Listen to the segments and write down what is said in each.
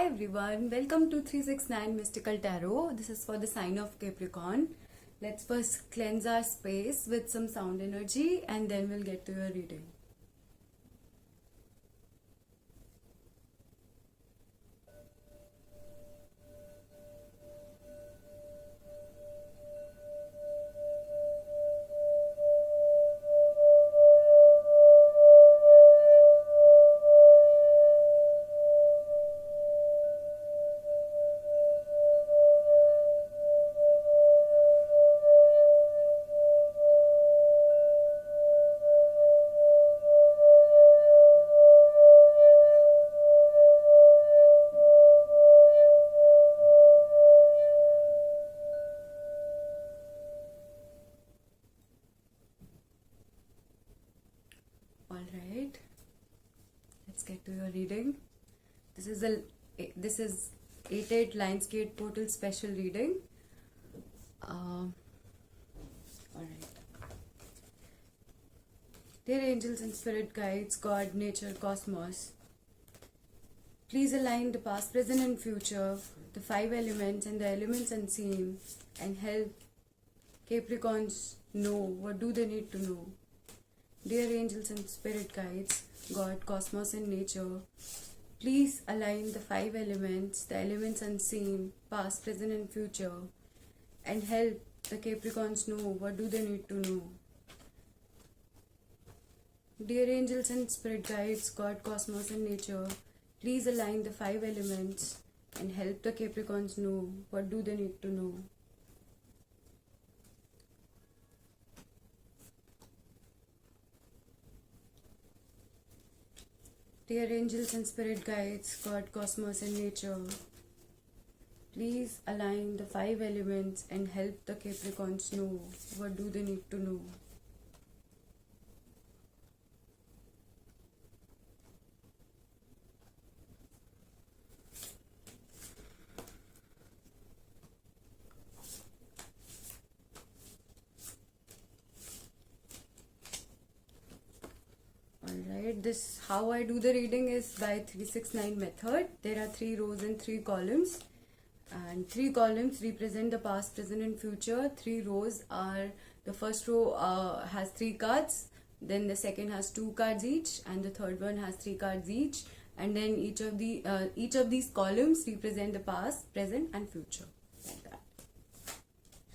Hi everyone, welcome to 369 Mystical Tarot. This is for the sign of Capricorn. Let's first cleanse our space with some sound energy and then we'll get to your reading. Alright, let's get to your reading. This is 8/8 Lionsgate Portal special reading. Alright. Dear angels and spirit guides, God, nature, cosmos, please align the past, present and future, the 5 elements and the elements unseen, and help Capricorns know what do they need to know. Dear angels and spirit guides, God, cosmos and nature, please align the 5 elements, the elements unseen, past, present and future, and help the Capricorns know what do they need to know. Dear angels and spirit guides, God, cosmos and nature, please align the 5 elements and help the Capricorns know what do they need to know. Dear angels and spirit guides, God, cosmos and nature, please align the 5 elements and help the Capricorns know what do they need to know. Alright, this how I do the reading is by 369 method. There are 3 rows and 3 columns, and 3 columns represent the past, present and future. 3 rows are, the first row has 3 cards, then the second has 2 cards each, and the third one has 3 cards each, and then each of these columns represent the past, present and future, like that.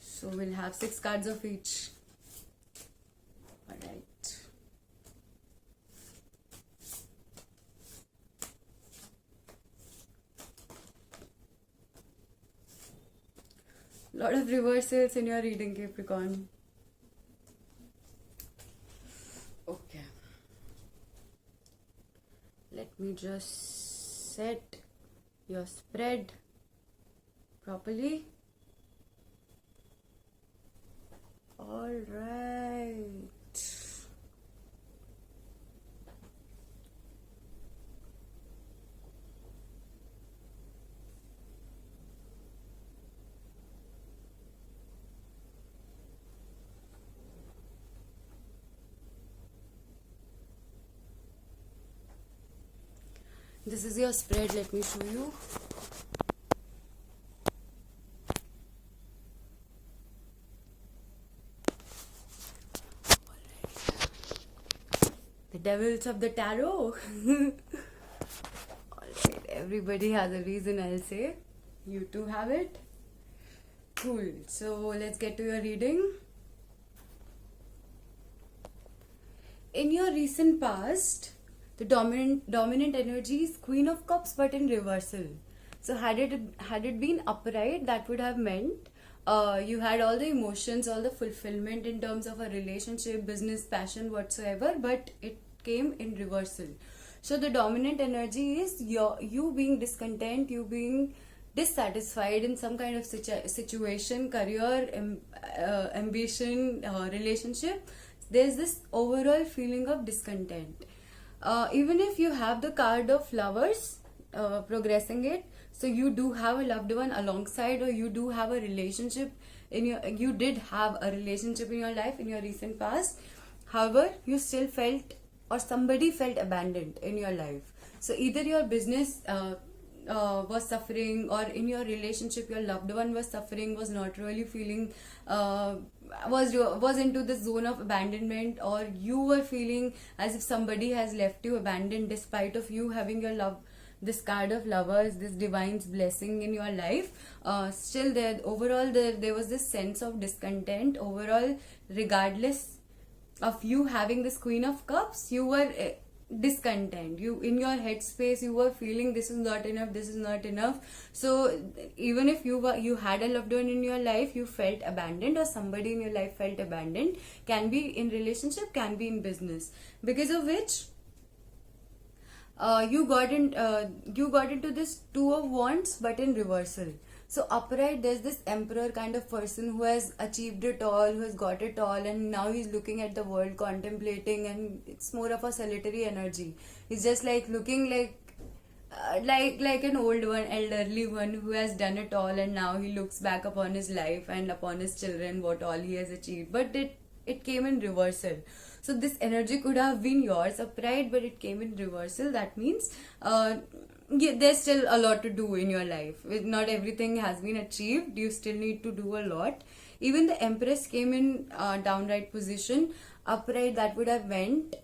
So we'll have 6 cards of each. Alright. Lot of reversals in your reading, Capricorn. Okay. Let me just set your spread properly. Alright. This is your spread, let me show you. The devils of the tarot. Alright, everybody has a reason, I'll say. You too have it. Cool. So let's get to your reading. In your recent past, the dominant energy is Queen of Cups, but in reversal. So had it been upright, that would have meant you had all the emotions, all the fulfillment in terms of a relationship, business, passion, whatsoever, but it came in reversal. So the dominant energy is you being discontent, you being dissatisfied in some kind of situation, career, ambition, relationship. There's this overall feeling of discontent. Even if you have the card of lovers, progressing it, so you do have a loved one alongside, or you do have a relationship you did have a relationship in your life in your recent past. However, you still felt, or somebody felt abandoned in your life. So either your business was suffering, or in your relationship your loved one was suffering, was not really feeling, was into the zone of abandonment, or you were feeling as if somebody has left you abandoned despite of you having your love, this card of lovers, this divine's blessing in your life, still there overall there was this sense of discontent overall. Regardless of you having this Queen of Cups, you were discontent. You, in your headspace, you were feeling this is not enough, this is not enough. So even if you had a loved one in your life, you felt abandoned, or somebody in your life felt abandoned, can be in relationship, can be in business, because of which you got into this Two of Wands, but in reversal. So upright, there's this emperor kind of person who has achieved it all, who has got it all, and now he's looking at the world, contemplating, and it's more of a solitary energy. He's just like looking like an old one, elderly one who has done it all, and now he looks back upon his life and upon his children, what all he has achieved. But it came in reversal. So this energy could have been yours upright, but it came in reversal. That means there's still a lot to do in your life. Not everything has been achieved. You still need to do a lot. Even the Empress came in downright position. Upright, that would have meant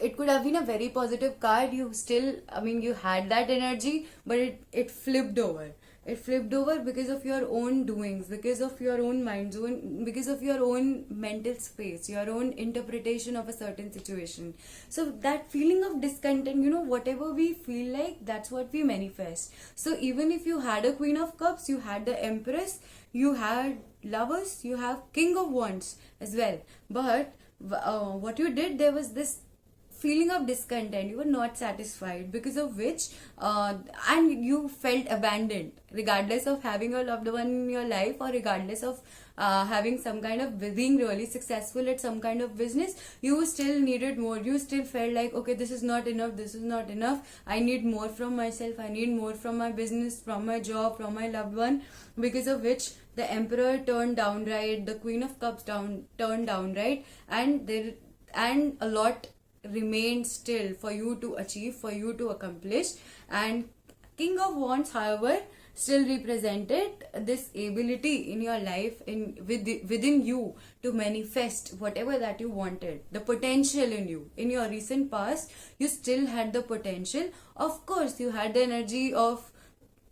it could have been a very positive card. You still, you had that energy, but it flipped over. It flipped over because of your own doings, because of your own mind zone, because of your own mental space, your own interpretation of a certain situation. So that feeling of discontent, whatever we feel like, that's what we manifest. So even if you had a Queen of Cups, you had the Empress, you had Lovers, you have King of Wands as well. But what you did, there was this feeling of discontent. You were not satisfied, because of which and you felt abandoned, regardless of having a loved one in your life, or regardless of having some kind of being really successful at some kind of business. You still needed more. You still felt like, okay, this is not enough, this is not enough, I need more from myself, I need more from my business, from my job, from my loved one. Because of which the Emperor turned downright, the Queen of Cups turned downright, and a lot remained still for you to achieve, for you to accomplish. And King of Wands, however, still represented this ability in your life, within you, to manifest whatever that you wanted. The potential in you. In your recent past, you still had the potential. Of course, you had the energy of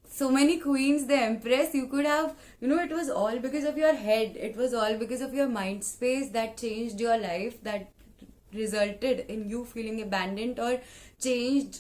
so many queens, the Empress. You could have, it was all because of your head. It was all because of your mind space that changed your life, that resulted in you feeling abandoned, or changed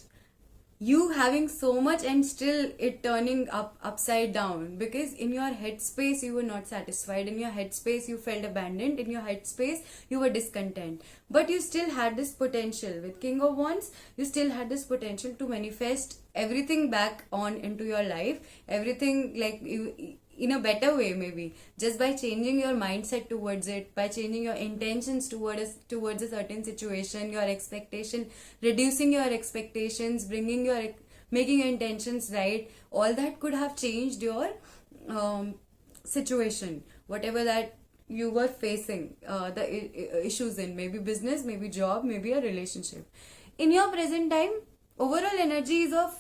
you having so much and still it turning upside down. Because in your headspace you were not satisfied, in your headspace you felt abandoned, in your headspace you were discontent. But you still had this potential. With King of Wands, you still had this potential to manifest everything back on into your life, everything like you, in a better way, maybe just by changing your mindset towards it, by changing your intentions towards a certain situation, your expectation, reducing your expectations, making your intentions right. All that could have changed your situation, whatever that you were facing the issues in, maybe business, maybe job, maybe a relationship. In your present time, overall energy is of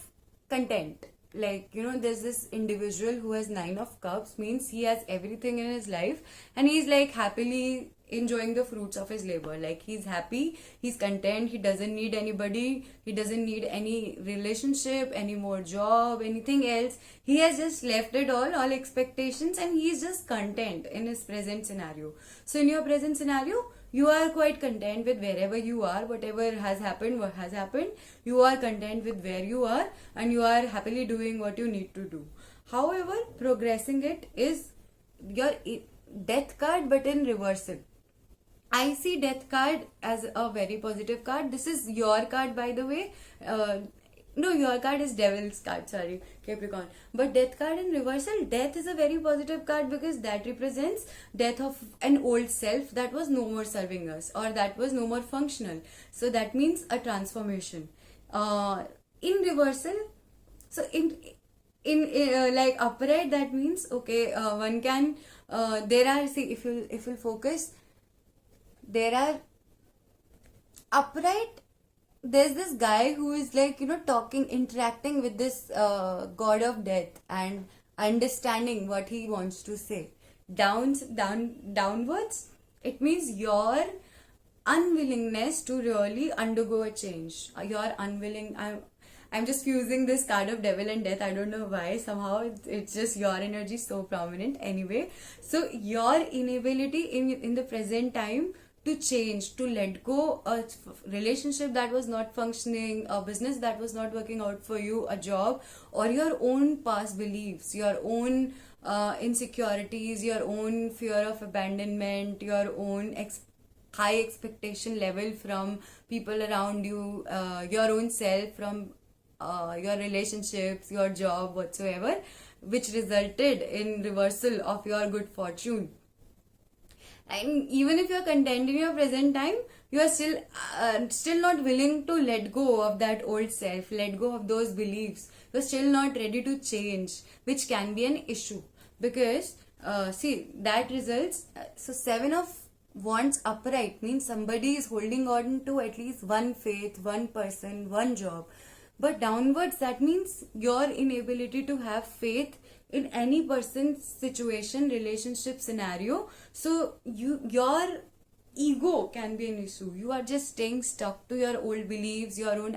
content. Like, there's this individual who has 9 of Cups, means he has everything in his life, and he's like happily enjoying the fruits of his labor. Like, he's happy, he's content, he doesn't need anybody, he doesn't need any relationship, any more job, anything else. He has just left it all expectations, and he's just content in his present scenario. So in your present scenario, you are quite content with wherever you are, whatever has happened, what has happened, you are content with where you are, and you are happily doing what you need to do. However, progressing it is your Death card, but in reversal. I see Death card as a very positive card. This is your card, by the way. No, your card is Devil's card, sorry, Capricorn. But Death card in reversal, Death is a very positive card, because that represents death of an old self that was no more serving us, or that was no more functional. So that means a transformation. In reversal, so in like upright, that means, okay, one can, there are, see, if you focus, there are upright, there's this guy who is like, talking, interacting with this god of death and understanding what he wants to say. Downwards, it means your unwillingness to really undergo a change. You're unwilling. I'm just fusing this card of devil and death. I don't know why. Somehow it's just your energy so prominent. Anyway, so your inability in the present time to change, to let go a relationship that was not functioning, a business that was not working out for you, a job, or your own past beliefs, your own insecurities, your own fear of abandonment, your own high expectation level from people around you, your own self, from your relationships, your job, whatsoever, which resulted in reversal of your good fortune. And even if you're content in your present time, you are still not willing to let go of that old self, let go of those beliefs. You're still not ready to change, which can be an issue, because see, that results. So 7 of Wands upright means somebody is holding on to at least one faith, one person, one job. But downwards, that means your inability to have faith in any person's situation, relationship, scenario. So your ego can be an issue. You are just staying stuck to your old beliefs, your own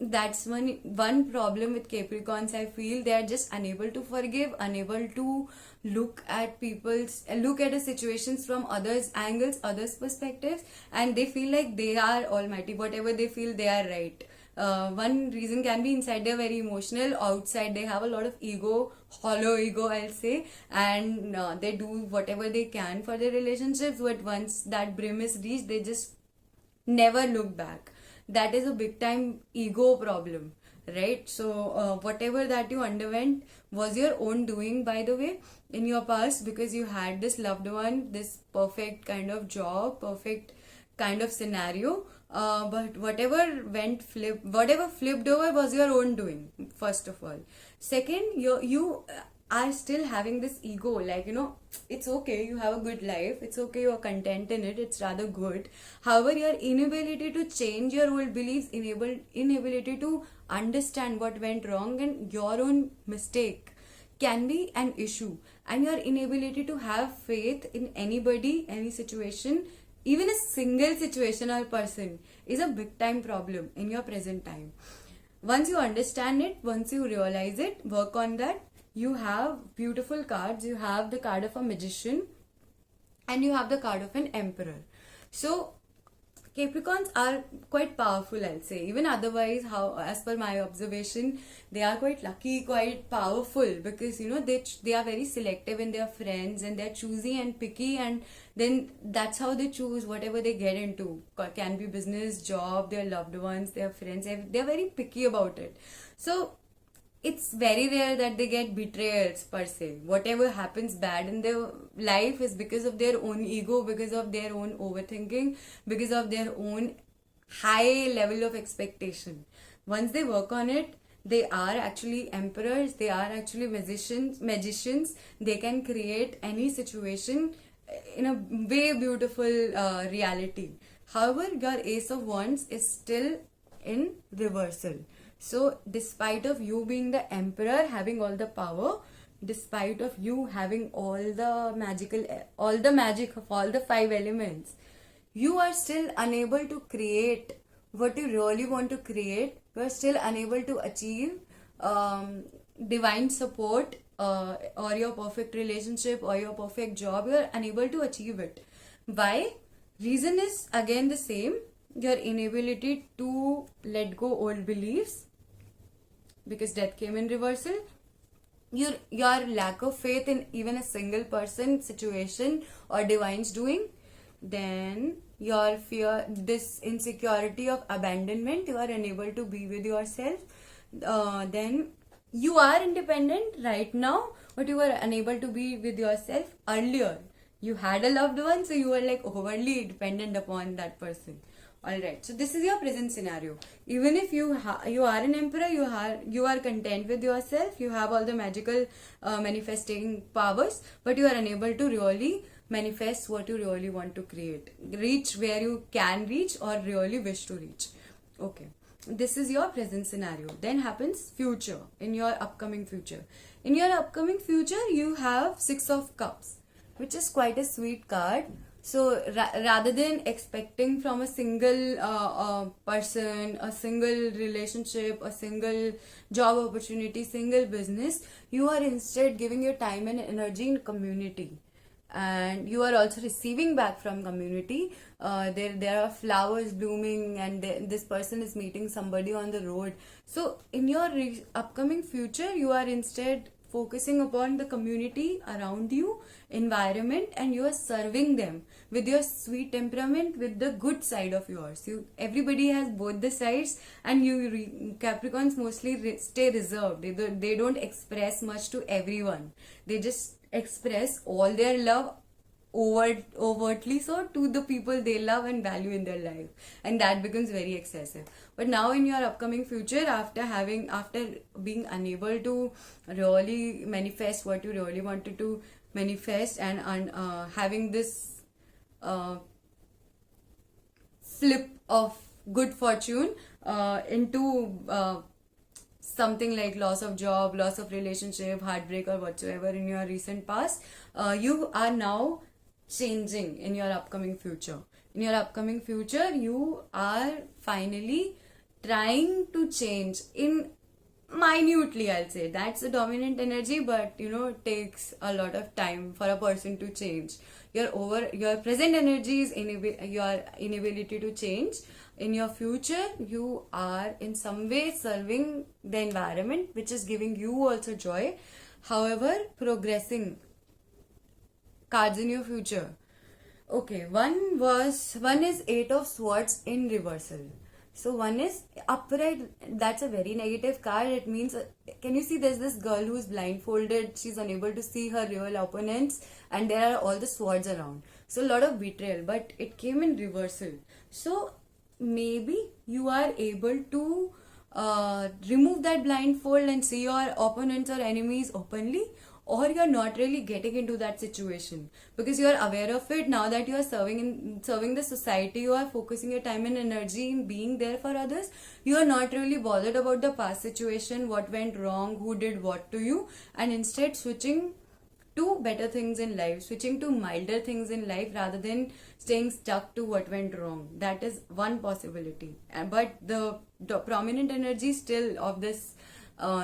that's one problem with Capricorns. I feel they are just unable to forgive, unable to look at a situations from others' angles, others' perspectives, and they feel like they are almighty. Whatever they feel, they are right. One reason can be inside they're very emotional, outside they have a lot of ego, hollow ego, I'll say, and they do whatever they can for their relationships, but once that brim is reached, they just never look back. That is a big time ego problem, right? So whatever that you underwent was your own doing, by the way, in your past, because you had this loved one, this perfect kind of job, perfect kind of scenario, but whatever flipped over was your own doing, first of all. Second, you are still having this ego, like, it's okay, you have a good life, it's okay, you're content in it, it's rather good. However, your inability to change your old beliefs, inability to understand what went wrong and your own mistake can be an issue, and your inability to have faith in anybody, any situation, even a single situation or person, is a big time problem in your present time. Once you understand it, once you realize it, work on that. You have beautiful cards. You have the card of a magician and you have the card of an emperor. So Capricorns are quite powerful, I'll say. Even otherwise, as per my observation, they are quite lucky, quite powerful, because they are very selective in their friends, and they're choosy and picky, and then that's how they choose whatever they get into. Can be business, job, their loved ones, their friends. They're very picky about it. So it's very rare that they get betrayals per se. Whatever happens bad in their life is because of their own ego, because of their own overthinking, because of their own high level of expectation. Once they work on it, they are actually emperors, they are actually magicians. They can create any situation in a way beautiful reality. However, your Ace of Wands is still in reversal. So despite of you being the emperor, having all the power, despite of you having all the magic of all the 5 elements, you are still unable to create what you really want to create. You are still unable to achieve divine support, or your perfect relationship, or your perfect job. You are unable to achieve it. Why? Reason is again the same. Your inability to let go old beliefs, because death came in reversal. Your lack of faith in even a single person, situation, or divine's doing. Then your fear, this insecurity of abandonment, you are unable to be with yourself. Then you are independent right now, but you are unable to be with yourself earlier. You had a loved one, so you were like overly dependent upon that person. Alright, so this is your present scenario. Even if you are an emperor, you are content with yourself, you have all the magical manifesting powers, but you are unable to really manifest what you really want to create, reach where you can reach or really wish to reach. Okay, this is your present scenario. Then happens future, in your upcoming future. In your upcoming future, you have Six of Cups, which is quite a sweet card. So rather than expecting from a single person, a single relationship, a single job opportunity, single business, you are instead giving your time and energy in community, and you are also receiving back from community. There are flowers blooming, and this person is meeting somebody on the road. So in your upcoming future, you are instead focusing upon the community around you, environment, and you are serving them with your sweet temperament, with the good side of yours. Everybody has both the sides, and Capricorns mostly stay reserved. They don't express much to everyone. They just express all their love overtly so to the people they love and value in their life, and that becomes very excessive. But now in your upcoming future, after being unable to really manifest what you really wanted to manifest, and having this flip of good fortune into something like loss of job, loss of relationship, heartbreak, or whatsoever in your recent past, you are now changing in your upcoming future. In your upcoming future, you are finally trying to change in minutely, I'll say. That's a dominant energy, but it takes a lot of time for a person to change. Your present energy is your inability to change. In your future, you are in some way serving the environment, which is giving you also joy. However, progressing cards in your future. Okay, one is Eight of Swords in reversal. So one is upright. That's a very negative card. It means, can you see, there's this girl who's blindfolded. She's unable to see her real opponents, and there are all the swords around. So a lot of betrayal, but it came in reversal. So maybe you are able to remove that blindfold and see your opponents or enemies openly, or you're not really getting into that situation because you are aware of it. Now that you are serving the society, you are focusing your time and energy in being there for others. You are not really bothered about the past situation, what went wrong, who did what to you, and instead switching to better things in life, switching to milder things in life rather than staying stuck to what went wrong. That is one possibility. But the prominent energy still of this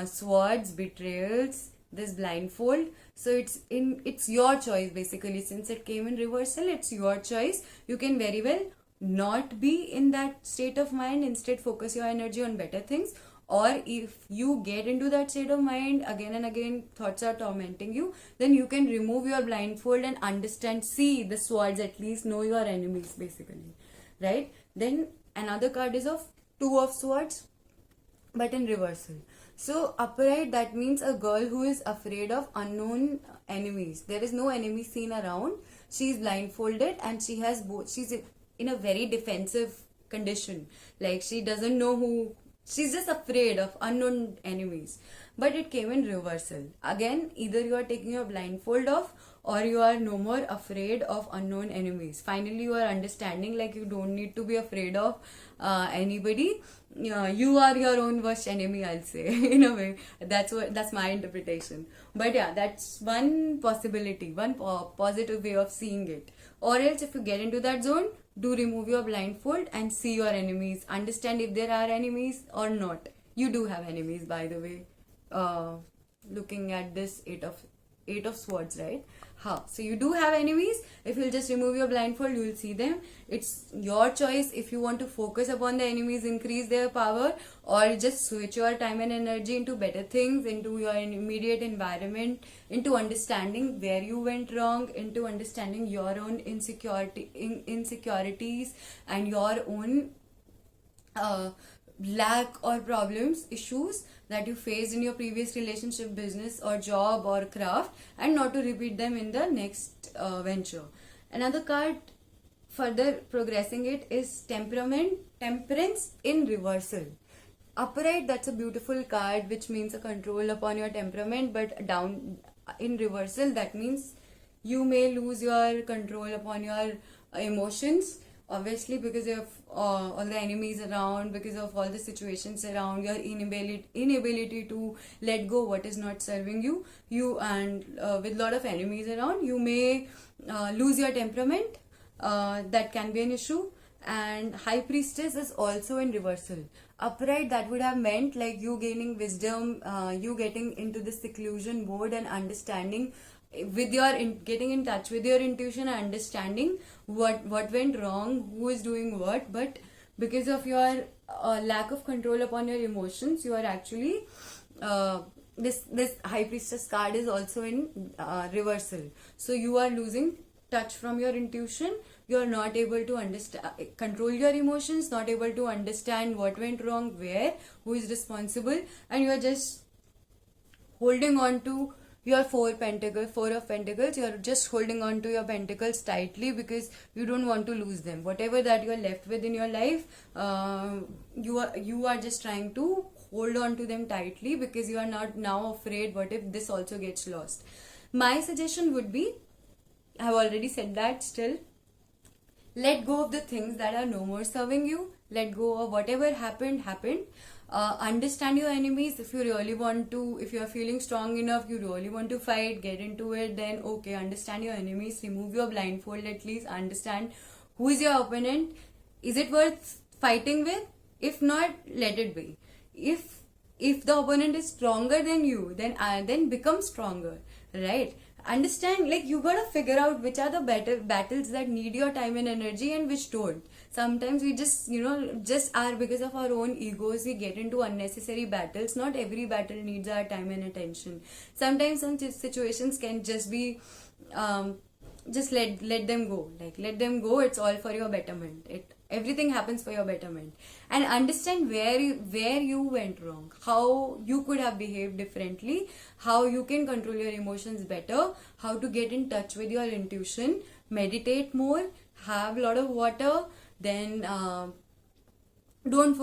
swords, betrayals, this blindfold. So it's your choice basically. Since it came in reversal, it's your choice. You can very well not be in that state of mind, instead focus your energy on better things. Or if you get into that state of mind again and again, thoughts are tormenting you, then you can remove your blindfold and understand, see the swords, at least know your enemies basically, right? Then another card is of Two of Swords, but in reversal. So upright, that means a girl who is afraid of unknown enemies. There is no enemy seen around. She is blindfolded, and she has both. She's in a very defensive condition. Like, she doesn't know who. She's just afraid of unknown enemies. But it came in reversal. Again, either you are taking your blindfold off, or you are no more afraid of unknown enemies. Finally, you are understanding, like, you don't need to be afraid of anybody. You are your own worst enemy, I'll say. In a way, that's my interpretation. But yeah, that's one possibility, one positive way of seeing it. Or else, if you get into that zone, do remove your blindfold and see your enemies. Understand if there are enemies or not. You do have enemies, by the way. Looking at this Eight of Swords, right? So you do have enemies. If you'll just remove your blindfold, you will see them. It's your choice if you want to focus upon the enemies, increase their power, or just switch your time and energy into better things, into your immediate environment, into understanding where you went wrong, into understanding your own insecurities and your own lack or problems, issues that you faced in your previous relationship, business, or job, or craft, and not to repeat them in the next venture. Another card further progressing it is temperance in reversal. Upright, that's a beautiful card which means a control upon your temperament, but down in reversal, that means you may lose your control upon your emotions, obviously because of all the enemies around, because of all the situations around, your inability to let go what is not serving you, and with lot of enemies around, you may lose your temperament. That can be an issue. And High Priestess is also in reversal. Upright, that would have meant like you gaining wisdom, you getting into the seclusion mode and understanding with your getting in touch with your intuition and understanding what went wrong, who is doing what. But because of your lack of control upon your emotions, you are actually this High Priestess card is also in reversal. So you are losing touch from your intuition. You are not able to understand, control your emotions, not able to understand what went wrong, where, who is responsible, and you are just holding on to your four of pentacles. You are just holding on to your pentacles tightly because you don't want to lose them. Whatever that you are left with in your life, you are just trying to hold on to them tightly because you are not now afraid what if this also gets lost. My suggestion would be, I have already said that, still let go of the things that are no more serving you. Let go of whatever happened. Understand your enemies. If you really want to, if you are feeling strong enough, you really want to fight, get into it, then okay, understand your enemies. Remove your blindfold at least. Understand who is your opponent. Is it worth fighting with? If not, let it be. If the opponent is stronger than you, then become stronger, right? Understand, like, you gotta figure out which are the battles that need your time and energy and which don't. Sometimes we just are, because of our own egos, we get into unnecessary battles. Not every battle needs our time and attention. Sometimes some situations can just be just let them go. Like, let them go. It's all for your betterment. Everything happens for your betterment. And understand where you went wrong, how you could have behaved differently, how you can control your emotions better, how to get in touch with your intuition. Meditate more, have a lot of water, then don't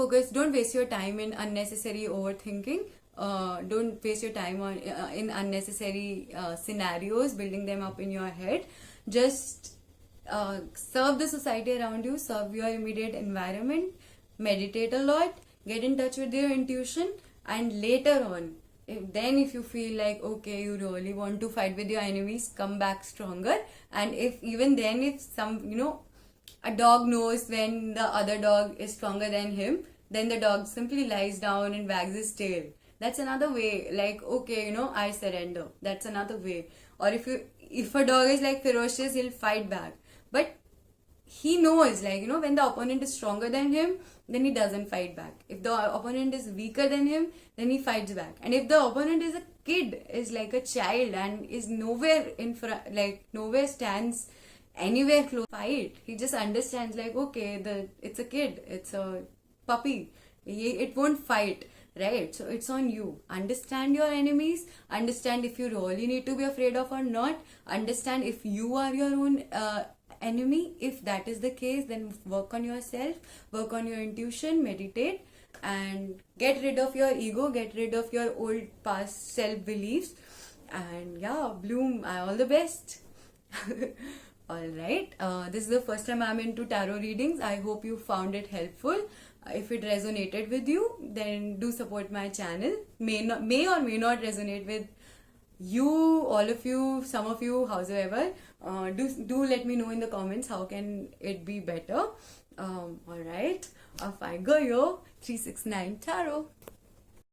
waste your time in unnecessary overthinking. Don't waste your time on in unnecessary scenarios, building them up in your head. Just serve the society around you, serve your immediate environment, meditate a lot, get in touch with your intuition, and later on, if you feel like okay, you really want to fight with your enemies, come back stronger. And if some a dog knows when the other dog is stronger than him, then the dog simply lies down and wags his tail. That's another way. Like, okay, I surrender. That's another way. Or if a dog is like ferocious, he'll fight back. But he knows, like, when the opponent is stronger than him, then he doesn't fight back. If the opponent is weaker than him, then he fights back. And if the opponent is a kid, is like a child, and is nowhere in front, like nowhere stands anywhere close to fight, he just understands, like, okay, it's a kid, it's a puppy, it won't fight, right? So it's on you. Understand your enemies, understand if you really need to be afraid of or not, understand if you are your own enemy. If that is the case, then work on yourself, work on your intuition, meditate, and get rid of your ego, get rid of your old past self beliefs, and bloom. All the best. Alright, this is the first time I'm into tarot readings. I hope you found it helpful. If it resonated with you, then do support my channel. May or may not resonate with you, all of you, some of you, howsoever. Do let me know in the comments how can it be better. Alright, off I go, yo. 369 Tarot.